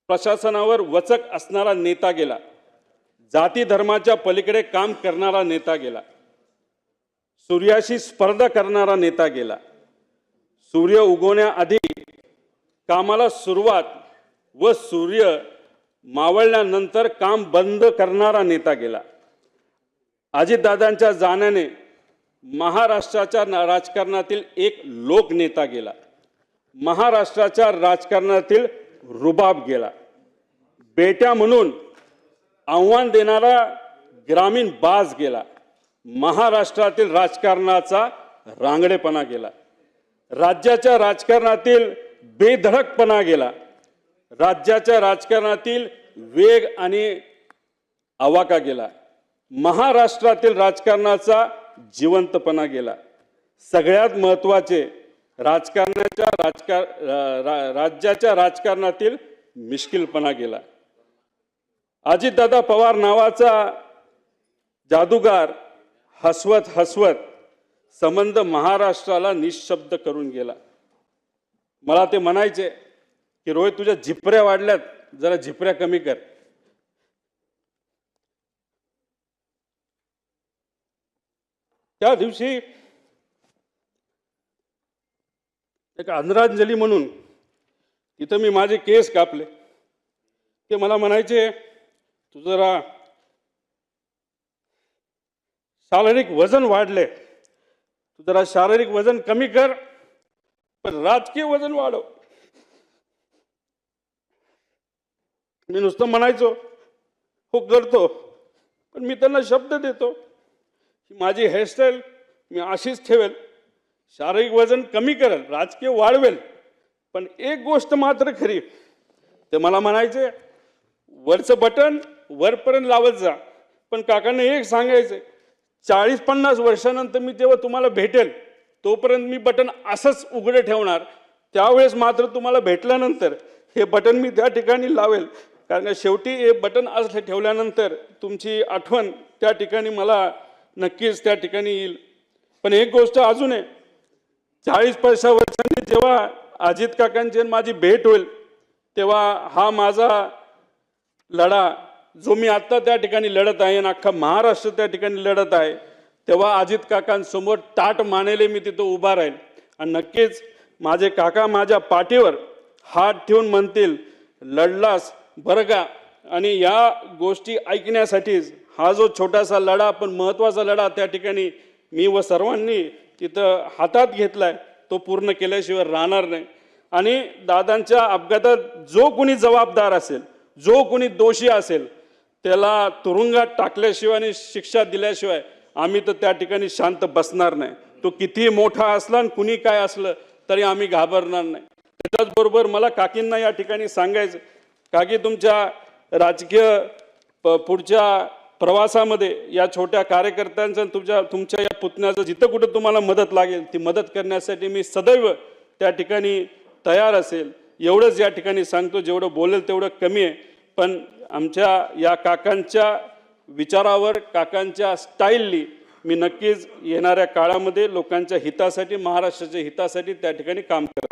प्रशासनावर वचक असणारा नेता गेला, जाती धर्माच्या पलीकडे काम करणारा नेता गेला, सूर्याशी स्पर्धा करणारा नेता गेला, सूर्य उगवण्याआधी कामाला सुरुवात व सूर्य मावळल्यानंतर काम बंद करणारा नेता गेला। अजितदादांच्या जाण्याने महाराष्ट्राच्या राजकारणातील एक लोकनेता गेला, महाराष्ट्राच्या राजकारणातील रुबाब गेला, बेट्या म्हणून आव्हान देणारा ग्रामीण बाज गेला, महाराष्ट्रातील राजकारणाचा रांगडेपणा गेला, राज्याच्या राजकारणातील बेधडकपणा गेला, राज्याच्या राजकारणातील वेग आणि आवाका गेला, महाराष्ट्रातील राजकारणाचा जिवंतपणा गेला। सगळ्यात महत्त्वाचे राज्याच्या राजकारणातील मिश्किलपणा गेला। अजितदादा पवार नावाचा जादूगार हसवत हसवत संबंध महाराष्ट्राला निशब्द करून गेला। मला ते म्हणायचे की रोहित, तुझ्या झिपऱ्या वाढल्यात, जरा झिपऱ्या कमी कर। त्या दिवशी एक आदरांजली म्हणून तिथं मी माझे केस कापले। ते मला म्हणायचे, तू जरा शारीरिक वजन वाढले, तू जरा शारीरिक वजन कमी कर, पण राजकीय वजन वाढव। मी नुसतं म्हणायचो हो करतो, पण मी त्यांना शब्द देतो की माझी हेअरस्टाईल मी अशीच ठेवेल, शारीरिक वजन कमी करेल, राजकीय वाढवेल, पण एक गोष्ट मात्र खरी, ते मला म्हणायचे वरचं बटन वरपर्यंत लावत जा, पण काकांना एक सांगायचे 40-50 वर्षानंतर मी तेव्हा तुम्हाला भेटेल, तोपर्यंत मी बटन असंच उघडे ठेवणार, त्यावेळेस मात्र तुम्हाला भेटल्यानंतर हे बटन मी त्या ठिकाणी लावेल, कारण शेवटी हे बटन असं ठेवल्यानंतर तुमची आठवण त्या ठिकाणी मला नक्कीच त्या ठिकाणी येईल। पण एक गोष्ट अजून आहे, 40-50 वर्षांनी जेव्हा अजित काकांची माझी भेट होईल, तेव्हा हा माझा लढा जो मी आत्ता त्या ठिकाणी लढत आहे आणि अख्खा महाराष्ट्र त्या ठिकाणी लढत आहे, तेव्हा अजित काकांसमोर ताट मानेले मी तिथं उभा राहील आणि नक्कीच माझे काका माझ्या पाठीवर हात ठेवून म्हणतील लढलास बरं का। आणि या गोष्टी ऐकण्यासाठीच हा जो छोटासा लढा पण महत्त्वाचा लढा त्या ठिकाणी मी व सर्वांनी तिथं हातात घेतलाय, तो पूर्ण केल्याशिवाय राहणार नाही। आणि दादांच्या अपघातात जो कोणी जबाबदार असेल, जो कोणी दोषी असेल, त्याला तुरुंगात टाकल्याशिवाय आणि शिक्षा दिल्याशिवाय आम्ही तर त्या ठिकाणी शांत बसणार नाही। तो कितीही मोठा असला आणि कुणी काय असलं तरी आम्ही घाबरणार नाही। त्याचबरोबर मला काकींना या ठिकाणी सांगायचं, काकी तुमच्या राजकीय पुढच्या प्रवासामध्ये या छोट्या कार्यकर्त्यांचं तुमच्या या पुतण्याचं जिथं कुठं तुम्हाला मदत लागेल ती मदत करण्यासाठी मी सदैव त्या ठिकाणी तयार असेल। एवढंच या ठिकाणी सांगतो, जेवढं बोलेल तेवढं कमी आहे, पण आमच्या या काकांच्या विचारावर, काकांच्या स्टाईलनी मी नक्कीच येणाऱ्या काळामध्ये लोकांच्या हितासाठी, महाराष्ट्राच्या हितासाठी त्या ठिकाणी काम करतो।